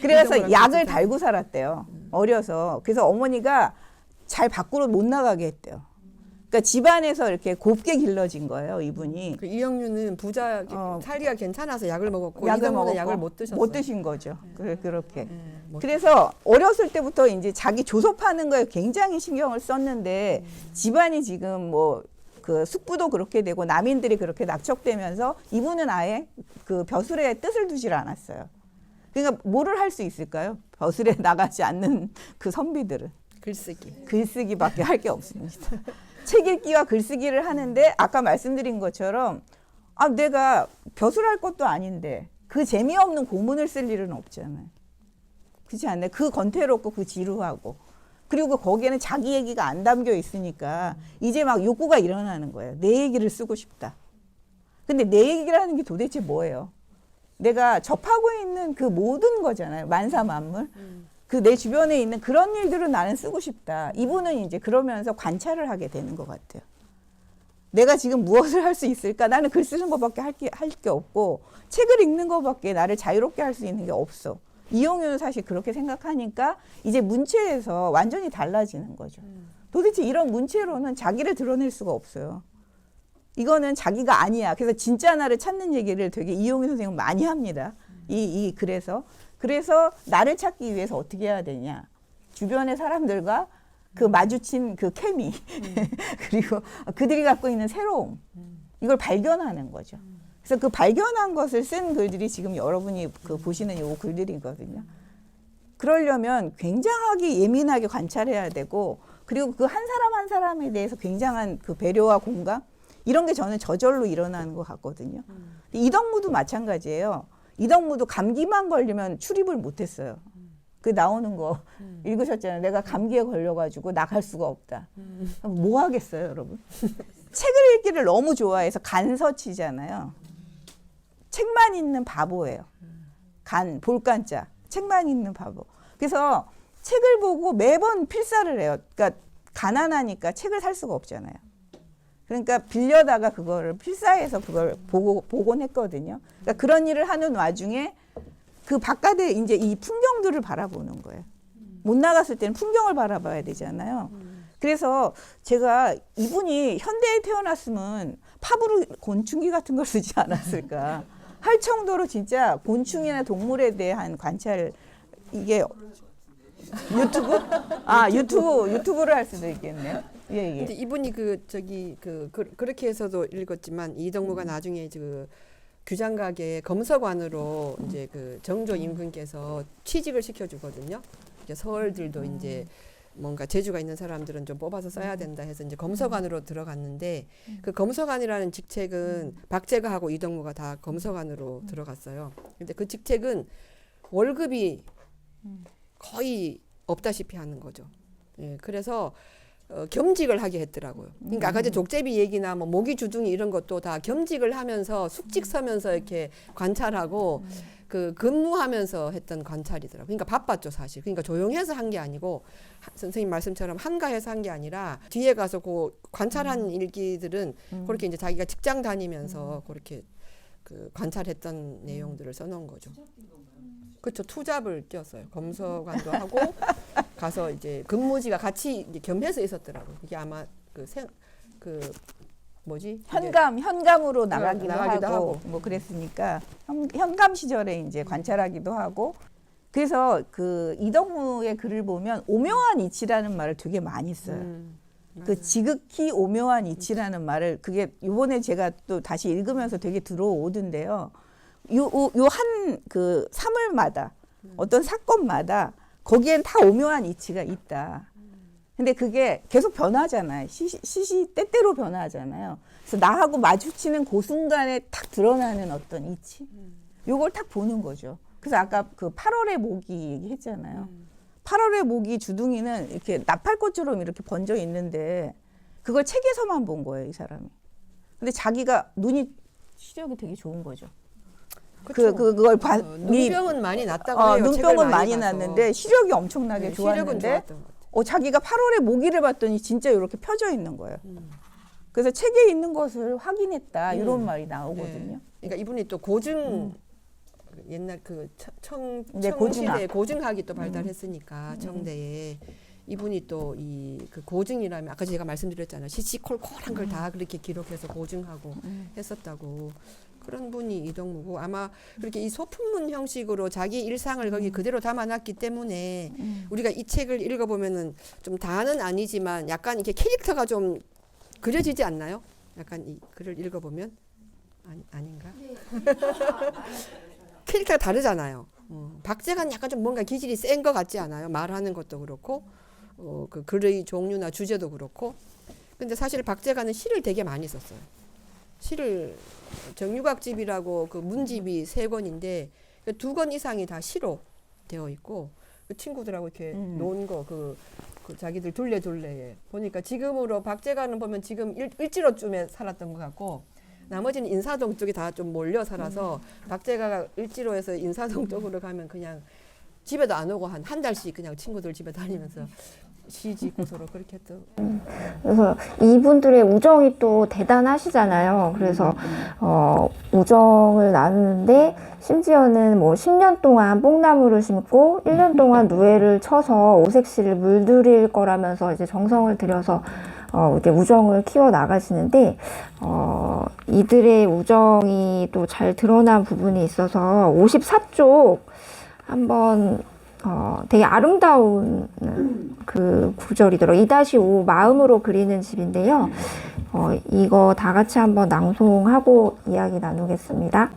[SPEAKER 2] 그래서 약을 달고 살았대요. 어려서. 그래서 어머니가 잘 밖으로 못 나가게 했대요. 그러니까 집안에서 이렇게 곱게 길러진 거예요, 이분이.
[SPEAKER 3] 그 이영유는 부자 살기가 괜찮아서 약을 먹었고,
[SPEAKER 2] 약을
[SPEAKER 3] 이덕무는
[SPEAKER 2] 먹었고
[SPEAKER 3] 약을 못 드셨어요.
[SPEAKER 2] 못 드신 거죠. 그렇게. 그래서 어렸을 때부터 이제 자기 조섭하는 거에 굉장히 신경을 썼는데 집안이 지금 뭐 그 숙부도 그렇게 되고 남인들이 그렇게 낙척되면서 이분은 아예 그 벼슬에 뜻을 두질 않았어요. 그러니까 뭐를 할 수 있을까요? 벼슬에 나가지 않는 그 선비들은.
[SPEAKER 3] 글쓰기.
[SPEAKER 2] 글쓰기밖에 할 게 없습니다. 책 읽기와 글쓰기를 하는데 아까 말씀드린 것처럼 내가 벼슬할 것도 아닌데 그 재미없는 고문을 쓸 일은 없잖아요. 그렇지 않나요? 그 건태롭고 그 지루하고 그리고 거기에는 자기 얘기가 안 담겨 있으니까 이제 막 욕구가 일어나는 거예요. 내 얘기를 쓰고 싶다. 근데 내 얘기라는 게 도대체 뭐예요? 내가 접하고 있는 그 모든 거잖아요. 만사만물. 그 내 주변에 있는 그런 일들을 나는 쓰고 싶다. 이분은 이제 그러면서 관찰을 하게 되는 것 같아요. 내가 지금 무엇을 할 수 있을까? 나는 글 쓰는 것밖에 할 게 없고 책을 읽는 것밖에 나를 자유롭게 할 수 있는 게 없어. 이용유는 사실 그렇게 생각하니까 이제 문체에서 완전히 달라지는 거죠. 도대체 이런 문체로는 자기를 드러낼 수가 없어요. 이거는 자기가 아니야. 그래서 진짜 나를 찾는 얘기를 되게 이용유 선생님은 많이 합니다. 이 글에서. 그래서 나를 찾기 위해서 어떻게 해야 되냐. 주변의 사람들과 그 마주친 그 케미 그리고 그들이 갖고 있는 새로움 이걸 발견하는 거죠. 그래서 그 발견한 것을 쓴 글들이 지금 여러분이 그 보시는 요 글들이거든요. 그러려면 굉장하게 예민하게 관찰해야 되고 그리고 그 한 사람 한 사람에 대해서 굉장한 그 배려와 공감 이런 게 저는 저절로 일어나는 것 같거든요. 이덕무도 마찬가지예요. 이덕무도 감기만 걸리면 출입을 못했어요. 그 나오는 거 읽으셨잖아요. 내가 감기에 걸려가지고 나갈 수가 없다. 뭐 하겠어요, 여러분? 책을 읽기를 너무 좋아해서 간서치잖아요. 책만 읽는 바보예요. 볼간자. 책만 읽는 바보. 그래서 책을 보고 매번 필사를 해요. 그러니까 가난하니까 책을 살 수가 없잖아요. 그러니까 빌려다가 그거를 필사해서 그걸 보곤 했거든요. 그러니까 그런 일을 하는 와중에 그 바깥에 이제 이 풍경들을 바라보는 거예요. 못 나갔을 때는 풍경을 바라봐야 되잖아요. 그래서 제가 이분이 현대에 태어났으면 팝으로 곤충기 같은 걸 쓰지 않았을까 할 정도로 진짜 곤충이나 동물에 대한 관찰 이게 유튜브? 유튜브를 할 수도 있겠네요. 예.
[SPEAKER 3] 근데 이분이 그렇게 해서도 읽었지만 이덕무가 나중에 규장각의 검서관으로 이제 그 정조 임금께서 취직을 시켜주거든요. 이제 서얼들도 이제 뭔가 재주가 있는 사람들은 좀 뽑아서 써야 된다 해서 이제 검서관으로 들어갔는데 그 검서관이라는 직책은 박제가하고 이덕무가 다 검서관으로 들어갔어요. 근데 그 직책은 월급이 거의 없다시피 하는 거죠. 예, 그래서 겸직을 하게 했더라고요. 그러니까 아까 족제비 얘기나 뭐 모기 주둥이 이런 것도 다 겸직을 하면서 숙직 서면서 이렇게 관찰하고 그 근무하면서 했던 관찰이더라고요. 그러니까 바빴죠, 사실. 그러니까 조용해서 한 게 아니고 선생님 말씀처럼 한가해서 한 게 아니라 뒤에 가서 그 관찰한 일기들은 그렇게 이제 자기가 직장 다니면서 그렇게 그 관찰했던 내용들을 써놓은 거죠. 그렇죠. 투잡을 뛰었어요. 검서관도 하고 가서 이제 근무지가 같이 이제 겸해서 있었더라고요. 이게 아마
[SPEAKER 2] 현감으로 나가기도 하고 뭐 그랬으니까 현감 시절에 이제 관찰하기도 하고 그래서 그 이덕무의 글을 보면 오묘한 이치라는 말을 되게 많이 써요. 그 지극히 오묘한 이치라는 말을 그게 이번에 제가 또 다시 읽으면서 되게 들어오던데요. 요 한 그 사물마다 어떤 사건마다 거기엔 다 오묘한 이치가 있다. 근데 그게 계속 변하잖아요. 시시때때로 변하잖아요. 그래서 나하고 마주치는 그 순간에 탁 드러나는 어떤 이치. 요걸 탁 보는 거죠. 그래서 아까 그 8월의 모기 얘기했잖아요. 8월의 모기 주둥이는 이렇게 나팔꽃처럼 이렇게 번져 있는데 그걸 책에서만 본 거예요, 이 사람이. 근데 자기가 시력이 되게 좋은 거죠. 그걸
[SPEAKER 3] 눈병은 많이 났다고 해요.
[SPEAKER 2] 눈병은 많이 났는데 시력이 엄청나게
[SPEAKER 3] 네,
[SPEAKER 2] 좋았는데 자기가 8월에 모기를 봤더니 진짜 이렇게 펴져 있는 거예요. 그래서 책에 있는 것을 확인했다 이런 말이 나오거든요.
[SPEAKER 3] 네. 그러니까 이분이 또 고증 옛날 그 청시대 고증학이 또 발달했으니까 청대에 이분이 또 그 고증이라면 아까 제가 말씀드렸잖아요. 시시콜콜한 걸 다 그렇게 기록해서 고증하고 했었다고. 그런 분이 이덕무고 아마 그렇게 이 소품문 형식으로 자기 일상을 거기 그대로 담아놨기 때문에 우리가 이 책을 읽어보면은 좀 다는 아니지만 약간 이렇게 캐릭터가 좀 그려지지 않나요? 약간 이 글을 읽어보면 아닌가? 캐릭터가 다르잖아요. 박제가는 약간 좀 뭔가 기질이 센 것 같지 않아요? 말하는 것도 그렇고 그 글의 종류나 주제도 그렇고. 근데 사실 박제가는 시를 되게 많이 썼어요. 시를 정유각집이라고 그 문집이 3권인데 2권 이상이 다 시로 되어 있고 그 친구들하고 이렇게 논 거 그 자기들 둘레 보니까 지금으로 박제가는 보면 지금 일지로쯤에 살았던 것 같고 나머지는 인사동 쪽에 다 좀 몰려 살아서 박제가가 일지로에서 인사동 쪽으로 가면 그냥 집에도 안 오고 한 달씩 그냥 친구들 집에 다니면서 시 짓고 서로 그렇게 했던.
[SPEAKER 1] 그래서 이분들의 우정이 또 대단하시잖아요. 그래서 우정을 나누는데 심지어는 뭐 10년 동안 뽕나무를 심고 1년 동안 누에를 쳐서 오색실을 물들일 거라면서 이제 정성을 들여서 이렇게 우정을 키워 나가시는데 이들의 우정이 또 잘 드러난 부분이 있어서 54쪽 한번 되게 아름다운 그 구절이더라고요. 2-5 마음으로 그리는 집인데요. 이거 다 같이 한번 낭송하고 이야기 나누겠습니다.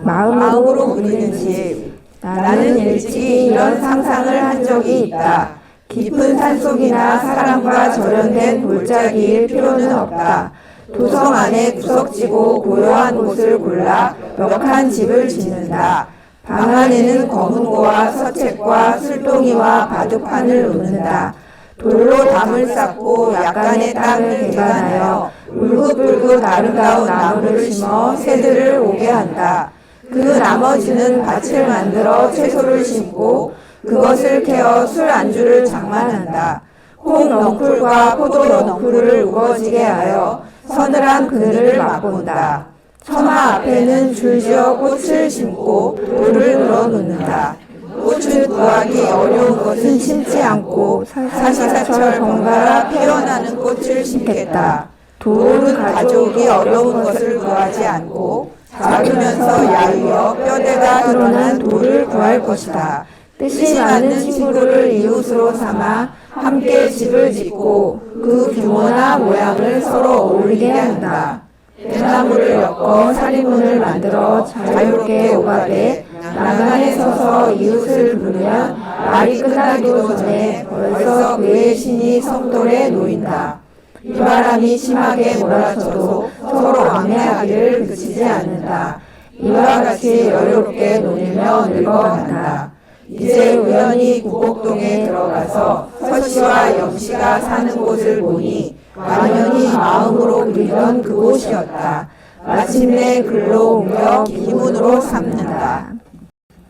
[SPEAKER 2] 마음으로 그리는 집. 나는 일찍이 이런 상상을 한 적이 있다. 깊은 산속이나 사람과 절연된 골짜기일 필요는 없다. 도성 안에 구석지고 고요한 곳을 골라 벽한 집을 짓는다. 방 안에는 검은고와 서책과 술동이와 바둑판을 놓는다. 돌로 담을 쌓고 약간의 땅을 개간하여 울긋불긋 아름다운 나무를 심어 새들을 오게 한다. 그 나머지는 밭을 만들어 채소를 심고 그것을 캐어 술 안주를 장만한다. 콩 넝쿨과 포도 넝쿨을 우거지게 하여 서늘한 그늘을 맛본다. 처마 앞에는 줄지어 꽃을 심고 돌을 늘어놓는다. 꽃은 구하기 어려운 것은 심지 않고 사시사철 번갈아 피어나는 꽃을 심겠다. 돌은 가져오기 어려운 것을 구하지 않고 작으면서 야위어 뼈대가 드러난 돌을 구할 것이다. 뜻이 맞는 친구를 이웃으로 삼아 함께 집을 짓고 그 규모나 모양을 서로 어울리게 한다. 대나무를 엮어 사리문을 만들어 자유롭게 오가되 나간에 서서 이웃을 부르면 말이 끝나기도 전에 벌써 그의 신이 성돌에 놓인다. 비바람이 심하게 몰아쳐도 서로 왕래하기를 그치지 않는다. 이와 같이 여유롭게 논이며 늙어간다. 이제 우연히 구곡동에 들어가서 서씨와 영씨가 사는 곳을 보니 완연히 마음으로 그리던 그곳이었다. 마침내 글로 옮겨 기문으로 삼는다.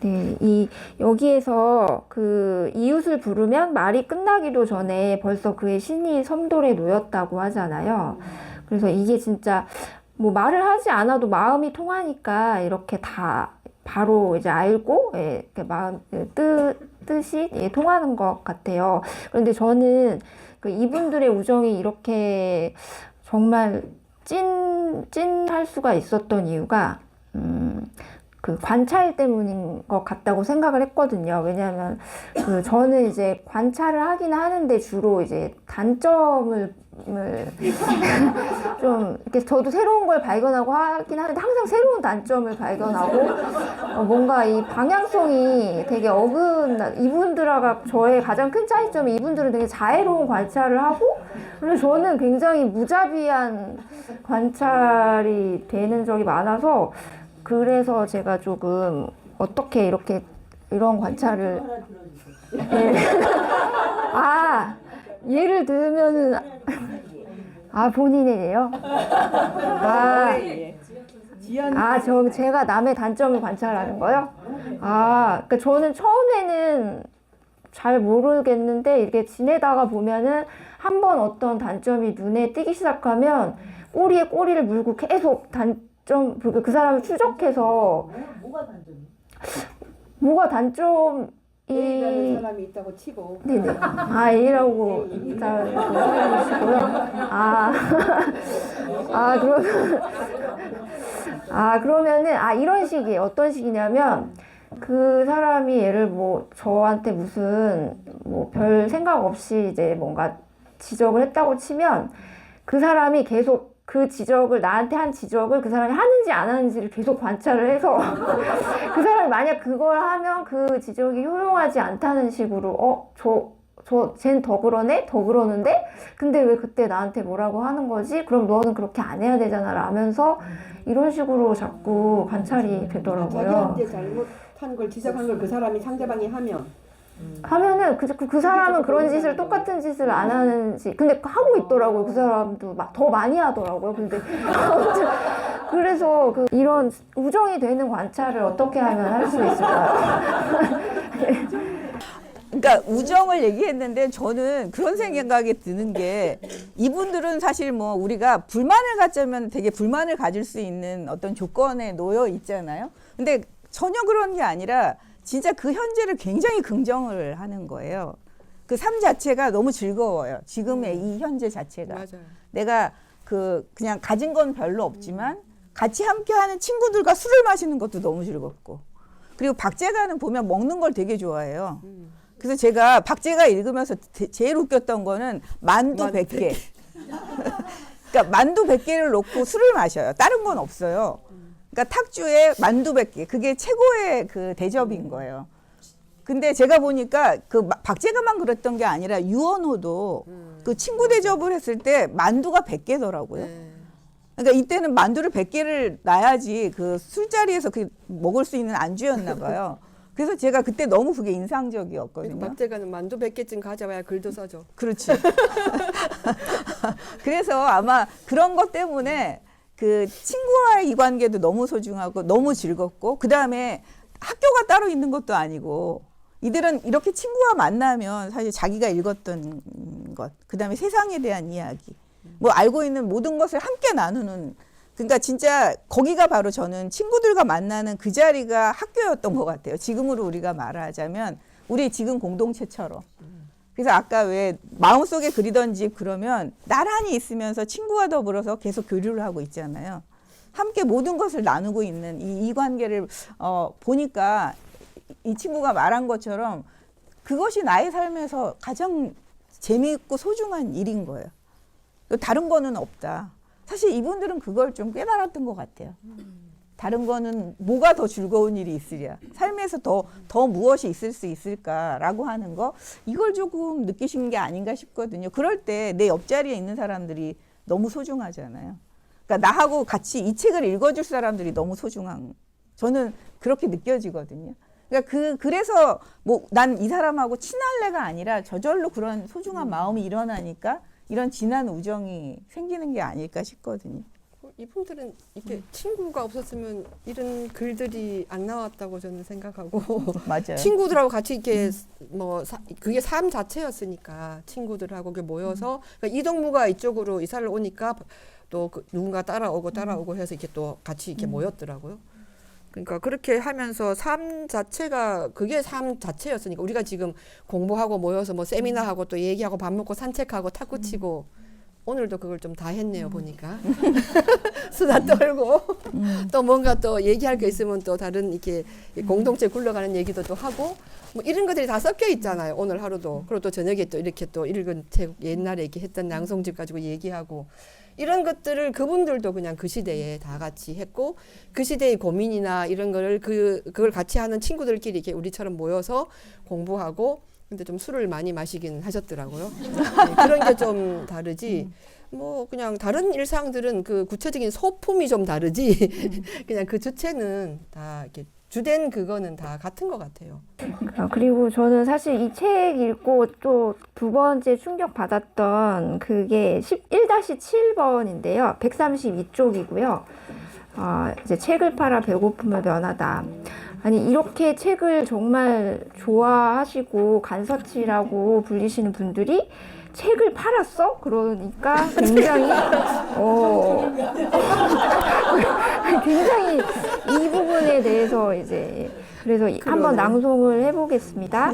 [SPEAKER 1] 네, 여기에서 그 이웃을 부르면 말이 끝나기도 전에 벌써 그의 신이 섬돌에 놓였다고 하잖아요. 그래서 이게 진짜 뭐 말을 하지 않아도 마음이 통하니까 이렇게 다 바로 이제 알고 이렇게 마음 뜻이 통하는 것 같아요. 그런데 저는 그 이분들의 우정이 이렇게 정말 찐할 수가 있었던 이유가 그 관찰 때문인 것 같다고 생각을 했거든요. 왜냐하면 저는 이제 관찰을 하긴 하는데 주로 이제 단점을 좀 이렇게 저도 새로운 걸 발견하고 하긴 하는데 항상 새로운 단점을 발견하고 뭔가 이 방향성이 되게 이분들하고 저의 가장 큰 차이점이 이분들은 되게 자애로운 관찰을 하고 그래서 저는 굉장히 무자비한 관찰이 되는 적이 많아서 그래서 제가 조금 어떻게 이런 관찰을 예를 들면은 본인이에요? 제가 남의 단점을 관찰하는 거요? 그러니까 저는 처음에는 잘 모르겠는데 이렇게 지내다가 보면은 한번 어떤 단점이 눈에 띄기 시작하면 꼬리에 꼬리를 물고 계속 그 사람을 추적해서 뭐가 단점이
[SPEAKER 3] 사람이 있다고 치고.
[SPEAKER 1] 네네. A라고 치고요. 그러면은 이런 식이에요. 어떤 식이냐면 그 사람이 예를 저한테 무슨 별 생각 없이 이제 뭔가 지적을 했다고 치면 그 사람이 계속 나한테 한 지적을 그 사람이 하는지 안 하는지를 계속 관찰을 해서 그 사람이 만약 그걸 하면 그 지적이 효용하지 않다는 식으로 저 쟤는 더 그러네? 더 그러는데? 근데 왜 그때 나한테 뭐라고 하는 거지? 그럼 너는 그렇게 안 해야 되잖아 라면서 이런 식으로 자꾸 관찰이 되더라고요.
[SPEAKER 4] 자기한테 잘못한 걸 지적한 걸 그 사람이 상대방이
[SPEAKER 1] 하면은 그 사람은 그런 짓을 똑같은 짓을 안 하는지 근데 하고 있더라고요. 그 사람도 막 더 많이 하더라고요. 근데 아무튼 그래서 이런 우정이 되는 관찰을 어떻게 하면 할 수 있을까요?
[SPEAKER 2] 그러니까 우정을 얘기했는데 저는 그런 생각이 드는 게 이분들은 사실 뭐 우리가 불만을 갖자면 되게 불만을 가질 수 있는 어떤 조건에 놓여 있잖아요. 근데 전혀 그런 게 아니라 진짜 그 현재를 굉장히 긍정을 하는 거예요. 그 삶 자체가 너무 즐거워요. 지금의 이 현재 자체가.
[SPEAKER 3] 맞아요.
[SPEAKER 2] 내가 그냥 가진 건 별로 없지만 같이 함께하는 친구들과 술을 마시는 것도 너무 즐겁고. 그리고 박제가는 보면 먹는 걸 되게 좋아해요. 그래서 제가 박제가 읽으면서 제일 웃겼던 거는 만두 100개. 그러니까 만두 100개를 놓고 술을 마셔요. 다른 건 없어요. 그러니까 탁주에 만두 100개. 그게 최고의 그 대접인 거예요. 근데 제가 보니까 그 박제가만 그랬던 게 아니라 유언호도 그 친구 대접을 했을 때 만두가 100개더라고요.
[SPEAKER 3] 네.
[SPEAKER 2] 그러니까 이때는 만두를 100개를 놔야지 그 술자리에서 그 먹을 수 있는 안주였나 봐요. 그래서 제가 그때 너무 그게 인상적이었거든요.
[SPEAKER 3] 박제가는 만두 100개쯤 가져와야 글도 써줘.
[SPEAKER 2] 그렇지. 그래서 아마 그런 것 때문에 그 친구와의 이 관계도 너무 소중하고 너무 즐겁고 그다음에 학교가 따로 있는 것도 아니고 이들은 이렇게 친구와 만나면 사실 자기가 읽었던 것, 그다음에 세상에 대한 이야기, 뭐 알고 있는 모든 것을 함께 나누는 그러니까 진짜 거기가 바로 저는 친구들과 만나는 그 자리가 학교였던 것 같아요. 지금으로 우리가 말하자면 우리 지금 공동체처럼. 그래서 아까 왜 마음속에 그리던 집 그러면 나란히 있으면서 친구와 더불어서 계속 교류를 하고 있잖아요. 함께 모든 것을 나누고 있는 이 관계를 보니까 이 친구가 말한 것처럼 그것이 나의 삶에서 가장 재미있고 소중한 일인 거예요. 다른 거는 없다. 사실 이분들은 그걸 좀 깨달았던 것 같아요. 다른 거는 뭐가 더 즐거운 일이 있으랴. 삶에서 더 무엇이 있을 수 있을까라고 하는 거 이걸 조금 느끼신 게 아닌가 싶거든요. 그럴 때 내 옆자리에 있는 사람들이 너무 소중하잖아요. 그러니까 나하고 같이 이 책을 읽어줄 사람들이 너무 소중한 저는 그렇게 느껴지거든요. 그러니까 그래서 뭐 난 이 사람하고 친할래가 아니라 저절로 그런 소중한 마음이 일어나니까 이런 진한 우정이 생기는 게 아닐까 싶거든요.
[SPEAKER 3] 이분들은 이렇게 친구가 없었으면 이런 글들이 안 나왔다고 저는 생각하고
[SPEAKER 2] 맞아요.
[SPEAKER 3] 친구들하고 같이 이렇게 그게 삶 자체였으니까 친구들하고 이렇게 모여서 그러니까 이동무가 이쪽으로 이사를 오니까 또 누군가 따라오고 해서 이렇게 또 같이 이렇게 모였더라고요. 그러니까 그렇게 하면서 삶 자체가 그게 삶 자체였으니까 우리가 지금 공부하고 모여서 뭐 세미나하고 또 얘기하고 밥 먹고 산책하고 탁구 치고 오늘도 그걸 좀 다 했네요 보니까 수다 떨고 또 뭔가 또 얘기할 게 있으면 또 다른 이렇게 공동체 굴러가는 얘기도 또 하고 뭐 이런 것들이 다 섞여 있잖아요 오늘 하루도. 그리고 또 저녁에 또 이렇게 또 읽은 책 옛날에 이렇게 했던 낭송집 가지고 얘기하고 이런 것들을 그분들도 그냥 그 시대에 다 같이 했고 그 시대의 고민이나 이런 거를 그걸 같이 하는 친구들끼리 이렇게 우리처럼 모여서 공부하고 근데 좀 술을 많이 마시긴 하셨더라고요. 네, 그런 게 좀 다르지. 뭐 그냥 다른 일상들은 그 구체적인 소품이 좀 다르지. 그냥 그 주체는 다 이렇게 주된 그거는 다 같은 것 같아요.
[SPEAKER 1] 그리고 저는 사실 이 책 읽고 또 두 번째 충격 받았던 그게 1-7번인데요. 132쪽이고요. 이제 책을 팔아 배고픔을 면하다. 아니 이렇게 책을 정말 좋아하시고 간서치라고 불리시는 분들이 책을 팔았어? 그러니까 굉장히 굉장히 이 부분에 대해서 이제 그래서 한번 낭송을 해보겠습니다.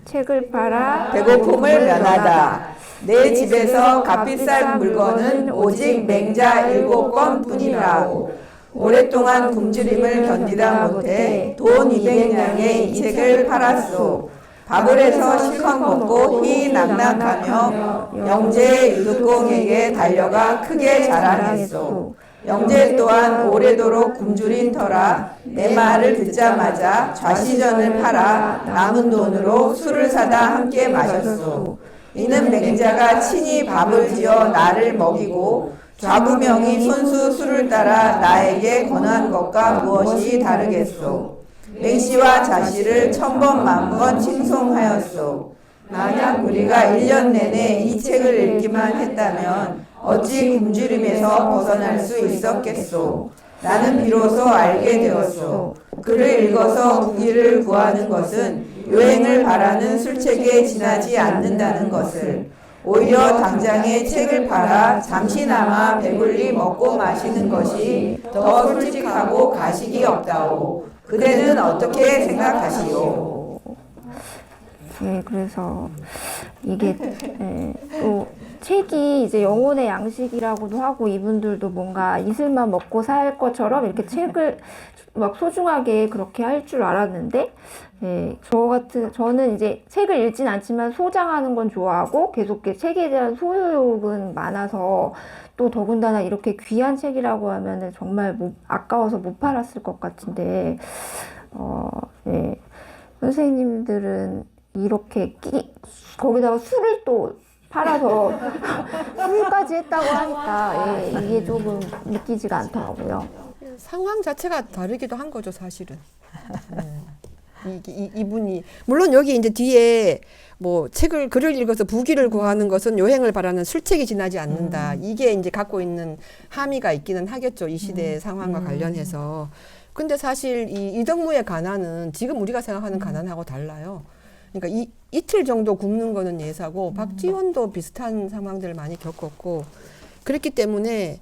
[SPEAKER 1] 책을 팔아
[SPEAKER 2] 배고픔을 면하다. 내 집에서 값비싼 물건은 오직 맹자 7권 뿐이라오. 오랫동안 굶주림을 견디다 못해 돈 200냥의 이 책을 팔았소. 밥을 해서 실컷 먹고 희낙낙하며 영재 유득공에게 달려가 크게 자랑했소. 영재 또한 오래도록 굶주린 터라 내 말을 듣자마자 좌시전을 팔아 남은 돈으로 술을 사다 함께 마셨소. 이는 맹자가 친히 밥을 지어 나를 먹이고 좌부명이 손수 술을 따라 나에게 권한 것과 무엇이 다르겠소. 맹씨와 자씨를 1000번 만번 칭송하였소. 만약 우리가 1년 내내 이 책을 읽기만 했다면 어찌 굶주림에서 벗어날 수 있었겠소. 나는 비로소 알게 되었소. 글을 읽어서 무기를 구하는 것은 요행을 바라는 술책에 지나지 않는다는 것을, 오히려 당장에 책을 팔아 잠시나마 배불리 먹고 마시는 것이 더 솔직하고 가식이 없다오. 그대는 어떻게 생각하시오?
[SPEAKER 1] 네, 그래서 이게 또 책이 이제 영혼의 양식이라고도 하고 이분들도 뭔가 이슬만 먹고 살 것처럼 이렇게 책을 막 소중하게 그렇게 할 줄 알았는데, 저는 이제 책을 읽진 않지만 소장하는 건 좋아하고 계속 책에 대한 소유욕은 많아서 또 더군다나 이렇게 귀한 책이라고 하면은 정말 아까워서 못 팔았을 것 같은데, 네. 선생님들은 이렇게 거기다가 술을 또 팔아서 술까지 했다고 하니까 이게 조금 믿기지가 않더라고요.
[SPEAKER 3] 상황 자체가 다르기도 한 거죠, 사실은. 이분이 물론 여기 이제 뒤에 뭐 글을 읽어서 부귀를 구하는 것은 요행을 바라는 술책이 지나지 않는다. 이게 이제 갖고 있는 함의가 있기는 하겠죠, 이 시대의 상황과 관련해서. 근데 사실 이 이덕무의 가난은 지금 우리가 생각하는 가난하고 달라요. 그러니까 이틀 정도 굶는 거는 예사고, 박지원도 비슷한 상황들을 많이 겪었고, 그렇기 때문에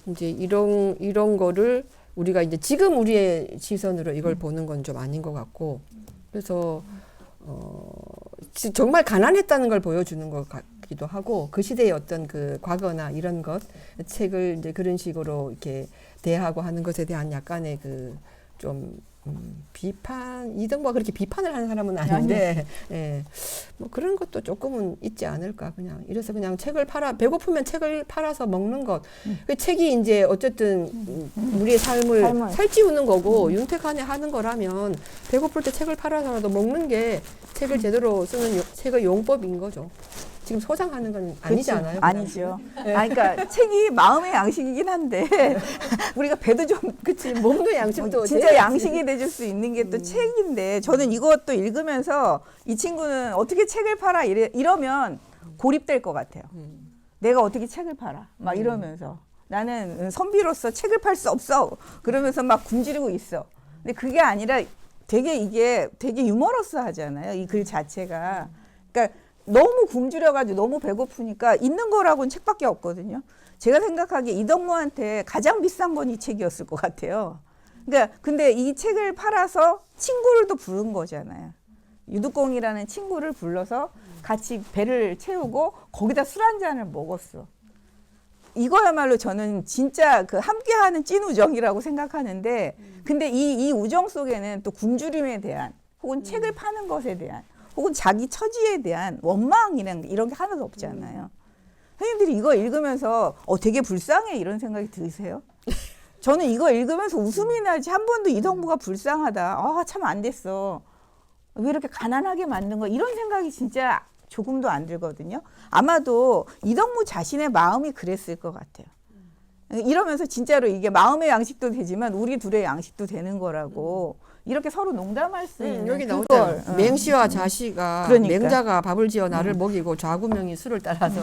[SPEAKER 3] 이제 이런 거를 우리가 이제 지금 우리의 시선으로 이걸 보는 건 좀 아닌 것 같고, 그래서 정말 가난했다는 걸 보여주는 것 같기도 하고, 그 시대의 어떤 그 과거나 이런 것, 책을 이제 그런 식으로 이렇게 대하고 하는 것에 대한 약간의 그 좀 비판, 이등보가 그렇게 비판을 하는 사람은 아닌데, 예, 뭐 그런 것도 조금은 있지 않을까. 그냥 이래서 그냥 책을 배고프면 책을 팔아서 먹는 것. 그 책이 이제 어쨌든 우리의 삶을 살찌우는 거고, 윤택한에 하는 거라면 배고플 때 책을 팔아서라도 먹는 게 책을 제대로 쓰는 책의 용법인 거죠. 지금 소장하는 건 아니잖아요.
[SPEAKER 2] 아니죠. 그러니까 책이 마음의 양식이긴 한데 우리가 배도 좀 그치
[SPEAKER 3] 몸도 양식도
[SPEAKER 2] 진짜 양식이 돼줄 수 있는 게 또 책인데, 저는 이것도 읽으면서 이 친구는 어떻게 책을 팔아 이러면 고립될 것 같아요. 내가 어떻게 책을 팔아 막 이러면서 나는 선비로서 책을 팔 수 없어 그러면서 막 굶주리고 있어. 근데 그게 아니라 이게 되게 유머러스 하잖아요, 이 글 자체가. 그러니까 너무 굶주려가지고 너무 배고프니까 있는 거라고는 책밖에 없거든요. 제가 생각하기에 이덕무한테 가장 비싼 건 이 책이었을 것 같아요. 그러니까 근데 이 책을 팔아서 친구를 또 부른 거잖아요. 유득공이라는 친구를 불러서 같이 배를 채우고 거기다 술 한 잔을 먹었어. 이거야말로 저는 진짜 그 함께하는 찐 우정이라고 생각하는데, 근데 이 우정 속에는 또 굶주림에 대한, 혹은 책을 파는 것에 대한, 혹은 자기 처지에 대한 원망이란 이런 게 하나도 없잖아요. 선생님들이 이거 읽으면서 되게 불쌍해 이런 생각이 드세요? 저는 이거 읽으면서 웃음이 나지 한 번도 이덕무가 불쌍하다, 참 안 됐어, 왜 이렇게 가난하게 만든 거, 이런 생각이 진짜 조금도 안 들거든요. 아마도 이덕무 자신의 마음이 그랬을 것 같아요. 이러면서 진짜로 이게 마음의 양식도 되지만 우리 둘의 양식도 되는 거라고 이렇게 서로 농담할 수 있는
[SPEAKER 3] 여기
[SPEAKER 2] 그걸,
[SPEAKER 3] 나오잖아요. 맹씨와 자씨가,
[SPEAKER 2] 그러니까.
[SPEAKER 3] 맹자가 밥을 지어 나를 먹이고 좌구명이 술을 따라서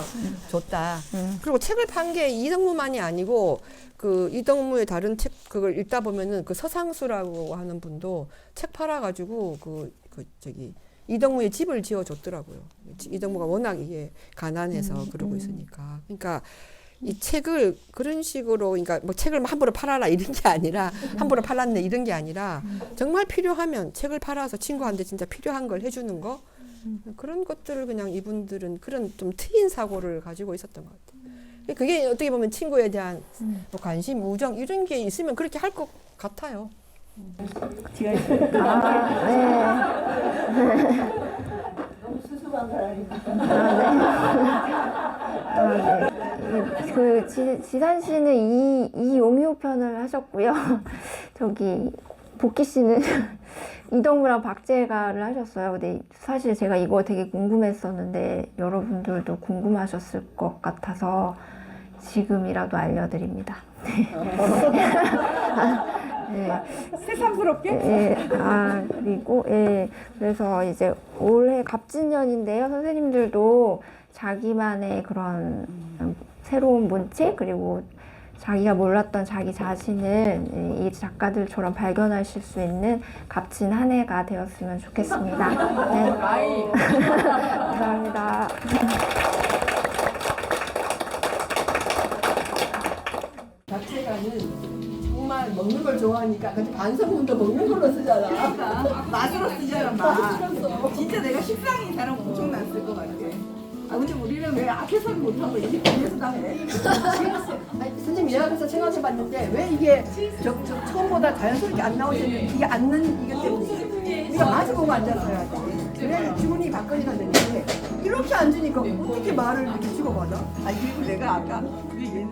[SPEAKER 3] 줬다. 그리고 책을 판 게 이덕무만이 아니고, 그 이덕무의 다른 책 그걸 읽다 보면은 그 서상수라고 하는 분도 책 팔아가지고 이덕무의 집을 지어줬더라고요. 이덕무가 워낙 이게 가난해서 그러고 있으니까. 그러니까 이 책을 그런 식으로, 그러니까 뭐 책을 함부로 팔아라 이런 게 아니라, 함부로 팔았네 이런 게 아니라, 정말 필요하면 책을 팔아서 친구한테 진짜 필요한 걸 해주는 거, 그런 것들을 그냥 이분들은 그런 좀 트인 사고를 가지고 있었던 것 같아요. 그게 어떻게 보면 친구에 대한 뭐 관심, 우정 이런 게 있으면 그렇게 할 것 같아요.
[SPEAKER 1] 너무 수수한 사람이. 그 지산 씨는 이용효 편을 하셨고요. 저기 복희 씨는 이동무랑 박재가를 하셨어요. 근데 사실 제가 이거 되게 궁금했었는데 여러분들도 궁금하셨을 것 같아서 지금이라도 알려드립니다. 네.
[SPEAKER 4] 새삼스럽게?
[SPEAKER 1] 예, 그리고, 그래서 이제 올해 갑진년인데요. 선생님들도 자기만의 그런 새로운 문체, 그리고 자기가 몰랐던 자기 자신을 이 작가들처럼 발견하실 수 있는 값진 한 해가 되었으면 좋겠습니다. 네. 감사합니다.
[SPEAKER 3] 자체가는 정말 먹는 걸 좋아하니까 같이 반성문도 먹는 걸로 쓰잖아.
[SPEAKER 2] 맛으로 쓰잖아, 맛. 진짜 내가 식상이 사람 엄청 났을 것 같아. 근데 우리는 왜 앞에서는 못하고 이렇게 뒤에서 다 해?
[SPEAKER 3] 아니, 선생님 예약해서 생각해봤는데 왜 이게 처음보다 자연스럽게 안 나오는지 이게 앉는 이것 때문에 우리가 마주보고 앉았어야 돼. 왜 주문이 바꿔지나 되는데 이렇게 앉으니까 어떻게 말을 이렇게 주고받아?
[SPEAKER 2] 그리고 내가 아까 우리